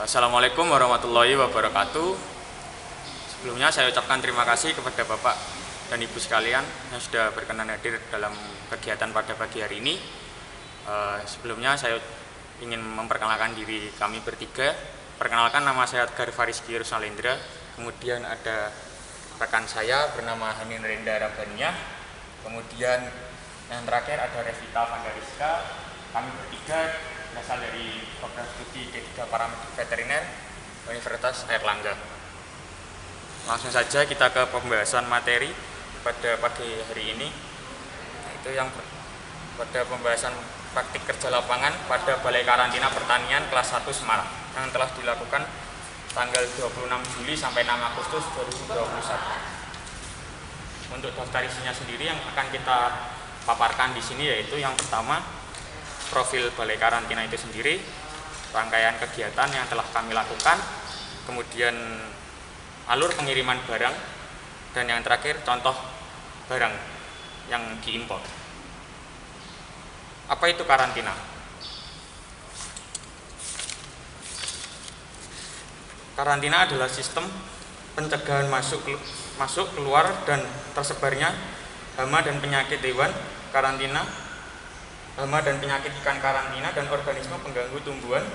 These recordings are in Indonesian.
Assalamualaikum warahmatullahi wabarakatuh. Sebelumnya saya ucapkan terima kasih kepada Bapak dan Ibu sekalian yang sudah berkenan hadir dalam kegiatan pada pagi hari ini. Sebelumnya saya ingin memperkenalkan diri kami bertiga. Perkenalkan, nama saya Edgar Fariski Rusnalendra. Kemudian ada rekan saya bernama Hanin Renda Rabbaniyah. Kemudian yang terakhir ada Revita Vandariska. Kami bertiga berasal dari program studi D3 Paramedik Veteriner Universitas Airlangga. Langsung saja kita ke pembahasan materi pada pagi hari ini, yaitu yang pada pembahasan praktik kerja lapangan pada Balai Karantina Pertanian kelas 1 Semarang yang telah dilakukan tanggal 26 Juli sampai 6 Agustus 2021. Untuk daftar isinya sendiri yang akan kita paparkan di sini yaitu yang pertama, profil Balai Karantina itu sendiri, rangkaian kegiatan yang telah kami lakukan, kemudian alur pengiriman barang, dan yang terakhir contoh barang yang diimpor. Apa itu karantina? Karantina adalah sistem pencegahan masuk, keluar, dan tersebarnya hama dan penyakit hewan karantina, hama dan penyakit ikan karantina, dan organisme pengganggu tumbuhan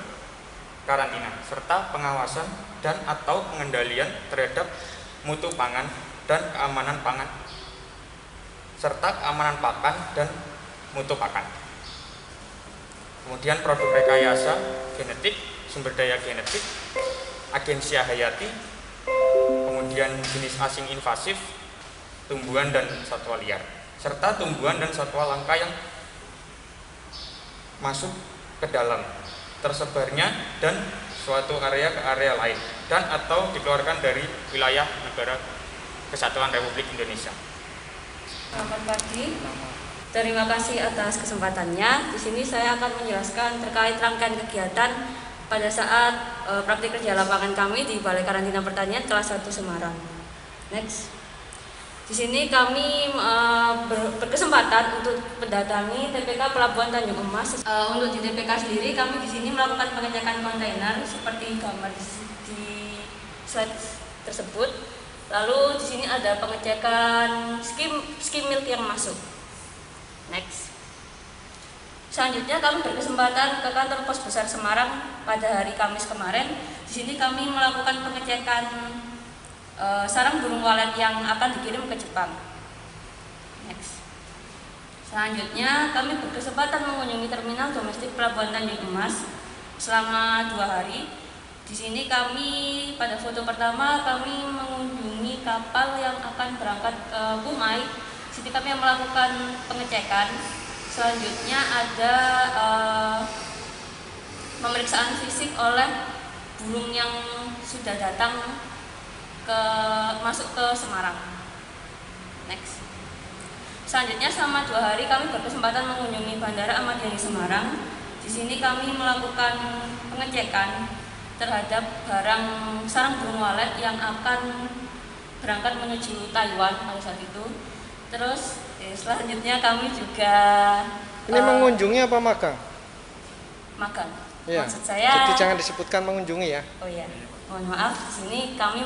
karantina, serta pengawasan dan atau pengendalian terhadap mutu pangan dan keamanan pangan, serta keamanan pakan dan mutu pakan. Kemudian produk rekayasa genetik, sumber daya genetik, agensia hayati, kemudian jenis asing invasif, tumbuhan dan satwa liar, serta tumbuhan dan satwa langka yang masuk ke dalam, tersebarnya dan suatu area ke area lain, dan atau dikeluarkan dari wilayah negara Kesatuan Republik Indonesia. Selamat pagi. Terima kasih atas kesempatannya. Di sini saya akan menjelaskan terkait rangkaian kegiatan pada saat praktik kerja lapangan kami di Balai Karantina Pertanian kelas 1 Semarang. Next. Di sini kami berkesempatan untuk mendatangi TPK Pelabuhan Tanjung Emas. Untuk di TPK sendiri, kami di sini melakukan pengecekan kontainer seperti gambar di slide tersebut. Lalu di sini ada pengecekan skim milk yang masuk. Next. Selanjutnya kami berkesempatan ke kantor Pos Besar Semarang pada hari Kamis kemarin. Di sini kami melakukan pengecekan sarang burung walet yang akan dikirim ke Jepang. Next. Selanjutnya kami berkesempatan mengunjungi terminal domestik Pelabuhan Tanjung Emas selama 2 hari. Di sini kami pada foto pertama kami mengunjungi kapal yang akan berangkat ke Kumai. Di sini kami melakukan pengecekan. Selanjutnya ada pemeriksaan fisik oleh burung yang sudah datang masuk ke Semarang. Next. Selanjutnya selama 2 hari kami berkesempatan mengunjungi Bandara Ahmad Yani Semarang. Di sini kami melakukan pengecekan terhadap barang sarang burung walet yang akan berangkat menuju Taiwan pada saat itu. Terus selanjutnya kami juga ini mengunjungi apa magang? Magang. Ya. Maksud saya. Jadi jangan disebutkan mengunjungi ya. Oh iya. Mohon maaf, di sini kami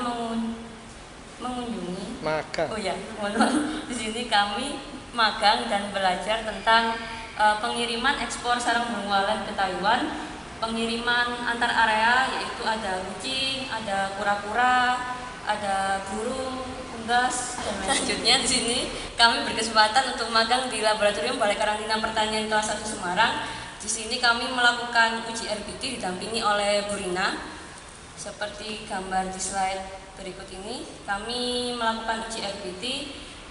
mengunjungi magang. Oh ya, mohon maaf. Di sini kami magang dan belajar tentang pengiriman ekspor sarang burung walet ke Taiwan, pengiriman antar area, yaitu ada kucing, ada kura-kura, ada burung, unggas, dan lain. Selanjutnya di sini kami berkesempatan untuk magang di laboratorium Balai Karantina Pertanian kelas 1 Semarang. Di sini kami melakukan uji RBT didampingi oleh Bu Rina. Seperti gambar di slide berikut ini, kami melakukan uji RBT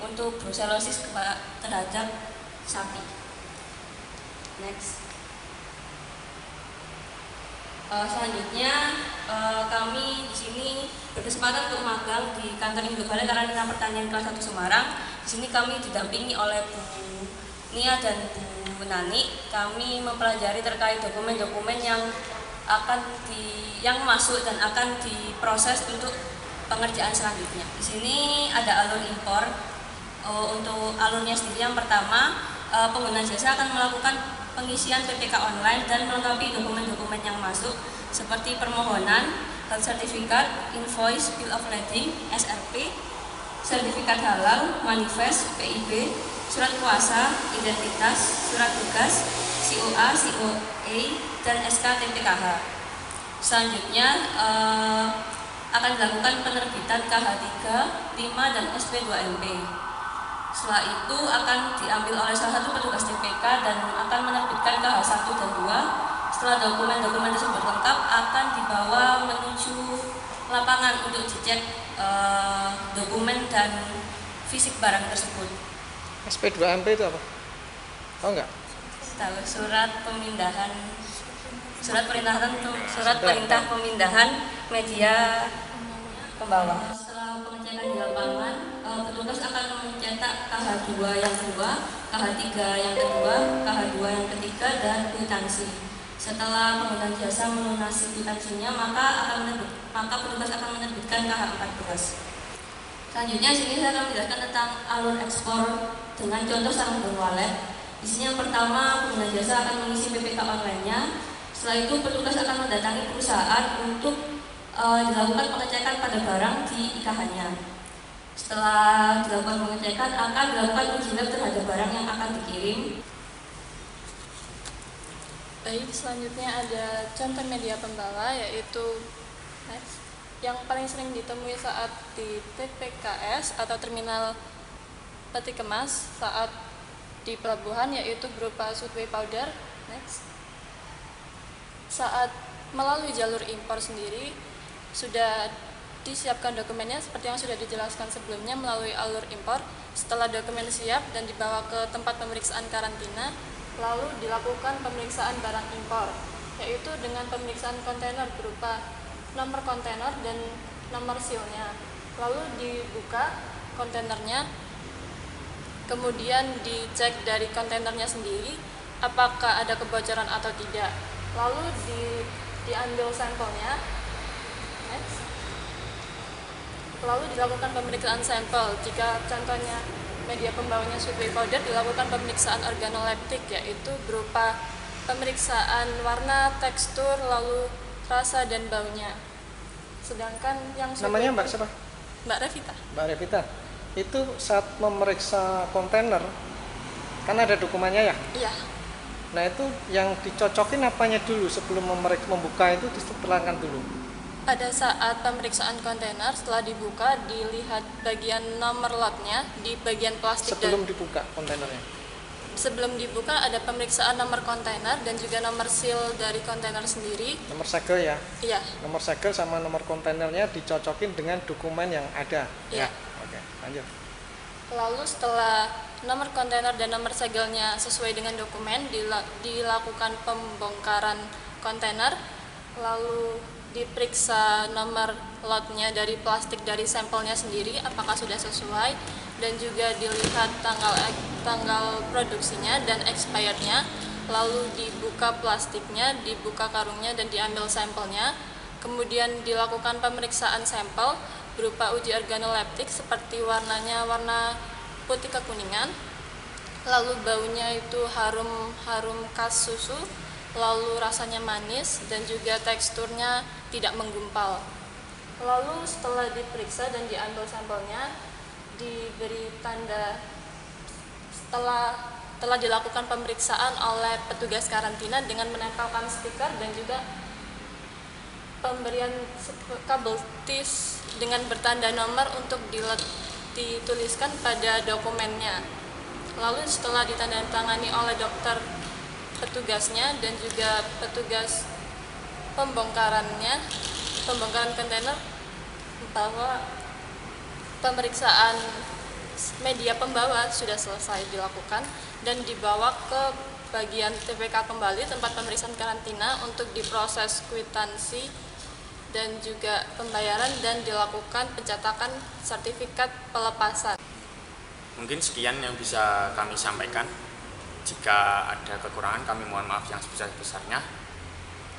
untuk brucellosis terhadap sapi. Next. Selanjutnya kami di sini berkesempatan untuk magang di kantor induk Balai Karantina Pertanian kelas 1 Semarang. Di sini kami didampingi oleh Bu Nia dan Bu Nani. Kami mempelajari terkait dokumen-dokumen yang masuk dan akan diproses untuk pengerjaan selanjutnya. Di sini ada alur impor. Untuk alurnya sendiri, yang pertama, pengguna jasa akan melakukan pengisian PPK online dan melengkapi dokumen-dokumen yang termasuk seperti permohonan, health certificate, invoice, bill of lading, SRP, sertifikat halal, manifest, PIB, surat kuasa, identitas, surat tugas, COA, COA, dan SK TPKH. Selanjutnya akan dilakukan penerbitan KH3, 5, dan SP2MP. Setelah itu akan diambil oleh salah satu petugas TPK dan akan menerbitkan KH1 dan 2. Setelah dokumen-dokumen tersebut lengkap, akan dibawa menuju lapangan untuk dicek dokumen dan fisik barang tersebut. SP2MP itu apa? Tahu nggak? Tahu, surat perintah pemindahan media pembawa. Setelah pengecekan di lapangan, petugas akan mencetak KH2 yang kedua, KH3 yang kedua, KH2 yang ketiga, dan kwitansi. Setelah pengguna jasa melunasi kwitansinya, maka petugas akan menerbitkan KH14. Selanjutnya sini saya akan menjelaskan tentang alur ekspor dengan contoh sarung wallet. Di sini yang pertama, pengguna jasa akan mengisi PPK online-nya. Setelah itu petugas akan mendatangi perusahaan untuk dilakukan pengecekan pada barang di IKH-nya. Setelah dilakukan pengecekan, akan dilakukan uji lab terhadap barang yang akan dikirim. Baik, selanjutnya ada contoh media pembawa, yaitu yang paling sering ditemui saat di TPKS atau terminal peti kemas saat di pelabuhan, yaitu berupa subway powder. Saat melalui jalur impor sendiri sudah disiapkan dokumennya seperti yang sudah dijelaskan sebelumnya melalui alur impor. Setelah dokumen siap dan dibawa ke tempat pemeriksaan karantina, lalu dilakukan pemeriksaan barang impor, yaitu dengan pemeriksaan kontainer berupa nomor kontainer dan nomor sealnya. Lalu dibuka kontainernya, kemudian dicek dari kontainernya sendiri apakah ada kebocoran atau tidak. Lalu diambil sampelnya. Lalu dilakukan pemeriksaan sampel. Jika contohnya media pembawanya subway powder, dilakukan pemeriksaan organoleptik, yaitu berupa pemeriksaan warna, tekstur, lalu rasa dan baunya. Sedangkan yang Namanya Mbak siapa? Mbak Revita. Mbak Revita. Itu saat memeriksa kontainer kan ada dokumennya ya? Iya. Nah itu yang dicocokin apanya dulu sebelum membuka itu diterangkan dulu. Pada saat pemeriksaan kontainer, setelah dibuka dilihat bagian nomor lotnya di bagian plastik. Sebelum dibuka kontainernya? Sebelum dibuka ada pemeriksaan nomor kontainer dan juga nomor seal dari kontainer sendiri. Nomor segel ya? Iya. Nomor segel sama nomor kontainernya dicocokin dengan dokumen yang ada. Iya. Ya? Oke, lanjut. Lalu setelah nomor kontainer dan nomor segelnya sesuai dengan dokumen, dilakukan pembongkaran kontainer, lalu diperiksa nomor lotnya dari plastik dari sampelnya sendiri apakah sudah sesuai, dan juga dilihat tanggal produksinya dan expirednya. Lalu dibuka plastiknya, dibuka karungnya, dan diambil sampelnya. Kemudian dilakukan pemeriksaan sampel berupa uji organoleptik seperti warnanya warna putih kekuningan, lalu baunya itu harum khas susu, lalu rasanya manis, dan juga teksturnya tidak menggumpal. Lalu setelah diperiksa dan diambil sampelnya, diberi tanda telah dilakukan pemeriksaan oleh petugas karantina dengan menempelkan stiker dan juga pemberian kabel tis dengan bertanda nomor untuk dituliskan pada dokumennya. Lalu setelah ditandatangani oleh dokter petugasnya dan juga petugas pembongkaran kontainer, bahwa pemeriksaan media pembawa sudah selesai dilakukan dan dibawa ke bagian TPK kembali, tempat pemeriksaan karantina, untuk diproses kwitansi dan juga pembayaran dan dilakukan pencetakan sertifikat pelepasan. Mungkin sekian yang bisa kami sampaikan. Jika ada kekurangan, kami mohon maaf yang sebesar-besarnya.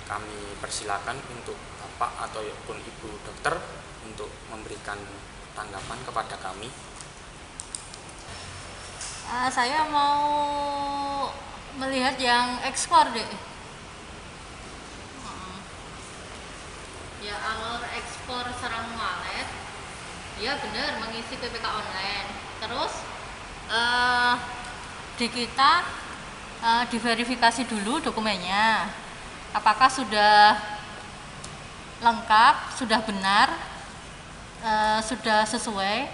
Kami persilakan untuk Bapak ataupun Ibu dokter untuk memberikan tanggapan kepada kami. Saya mau melihat yang ekspor deh. Ya alur ekspor sarang walet. Ya benar mengisi PPK online. Terus di kita diverifikasi dulu dokumennya. Apakah sudah lengkap, sudah benar, sudah sesuai.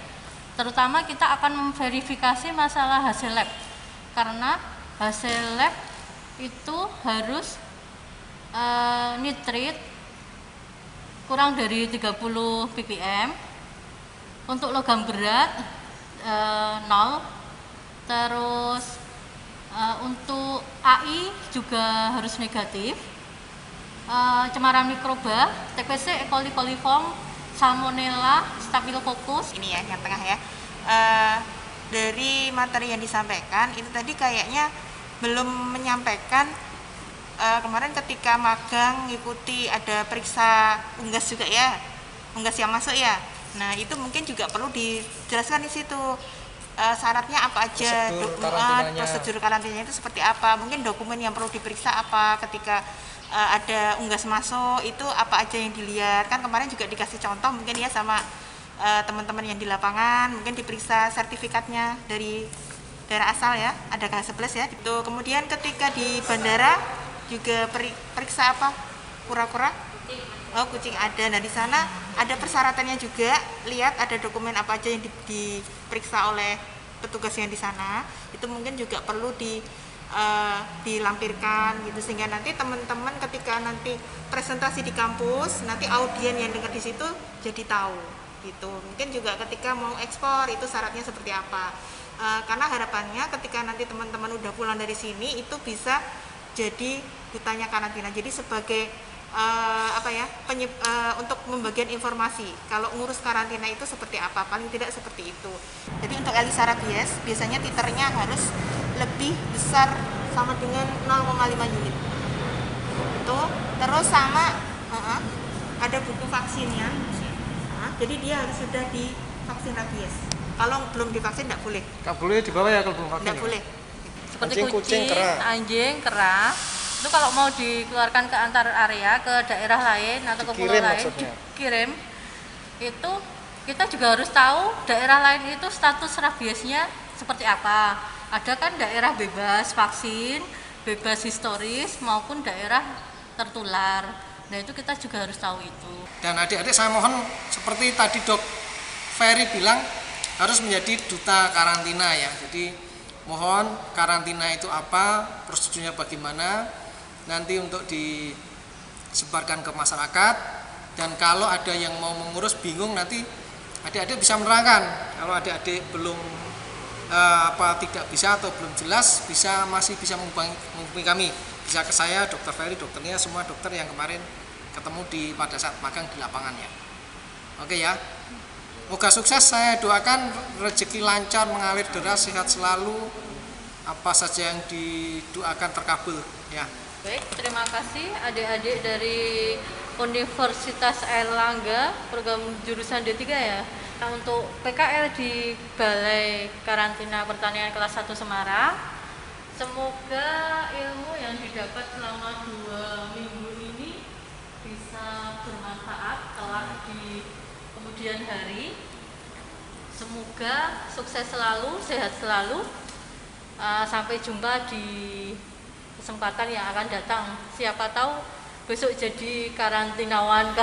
Terutama kita akan memverifikasi masalah hasil lab. Karena hasil lab itu harus nitrit kurang dari 30 ppm, untuk logam berat 0, terus untuk AI juga harus negatif, cemaran mikroba TPC, E. coli coliform, Salmonella, Staphylococcus. Ini ya yang tengah ya. Dari materi yang disampaikan itu tadi kayaknya belum menyampaikan kemarin ketika magang ngikuti ada periksa unggas juga ya, unggas yang masuk ya. Nah itu mungkin juga perlu dijelaskan di situ syaratnya apa aja, prosedur karantinanya itu seperti apa, mungkin dokumen yang perlu diperiksa apa ketika ada unggas masuk itu apa aja yang dilihat. Kan kemarin juga dikasih contoh mungkin ya sama teman-teman yang di lapangan, mungkin diperiksa sertifikatnya dari daerah asal ya, ada K11 ya. Itu kemudian ketika di bandara juga periksa apa? Kura-kura? Oh, kucing ada. Nah, di sana ada persyaratannya juga. Lihat ada dokumen apa aja yang diperiksa oleh petugas yang di sana. Itu mungkin juga perlu dilampirkan gitu, sehingga nanti teman-teman ketika nanti presentasi di kampus, nanti audien yang dengar di situ jadi tahu gitu. Mungkin juga ketika mau ekspor itu syaratnya seperti apa. Karena harapannya ketika nanti teman-teman udah pulang dari sini itu bisa jadi dutanya karantina. Jadi sebagai untuk membagian informasi kalau ngurus karantina itu seperti apa, paling tidak seperti itu. Jadi untuk Elisa rabies biasanya titernya harus lebih besar sama dengan 0,5 unit. Itu terus sama ada buku vaksinnya. Jadi dia harus sudah divaksin rabies. Kalau belum divaksin tidak boleh. Nggak boleh dibawa ya kalau belum vaksin. Tidak boleh. Seperti Anjing, kucing, kera. anjing, kera. Itu kalau mau dikeluarkan ke antar area, ke daerah lain atau ke pulau Dikirim lain, maksudnya. dikirim. Itu kita juga harus tahu daerah lain itu status rabiesnya seperti apa. Ada kan daerah bebas vaksin, bebas historis maupun daerah tertular. Nah itu kita juga harus tahu itu. Dan adik-adik saya mohon seperti tadi Dok Ferry bilang harus menjadi duta karantina ya. Jadi mohon karantina itu apa, prosedurnya bagaimana, nanti untuk disebarkan ke masyarakat. Dan kalau ada yang mau mengurus bingung nanti adik-adik bisa menerangkan. Kalau adik-adik belum tidak bisa atau belum jelas masih bisa menghubungi kami, bisa ke saya, Dokter Ferry, dokternya semua dokter yang kemarin ketemu pada saat magang di lapangannya. Oke ya, moga sukses. Saya doakan rezeki lancar, mengalir deras, sehat selalu, apa saja yang didoakan terkabul ya. Baik, terima kasih adik-adik dari Universitas Airlangga, program jurusan D3 ya. Nah, untuk PKL di Balai Karantina Pertanian kelas 1 Semarang, semoga ilmu yang didapat selama 2 minggu ini bisa bermanfaat kelak di kemudian hari. Semoga sukses selalu, sehat selalu. Sampai jumpa di kesempatan yang akan datang. Siapa tahu besok jadi karantinawan.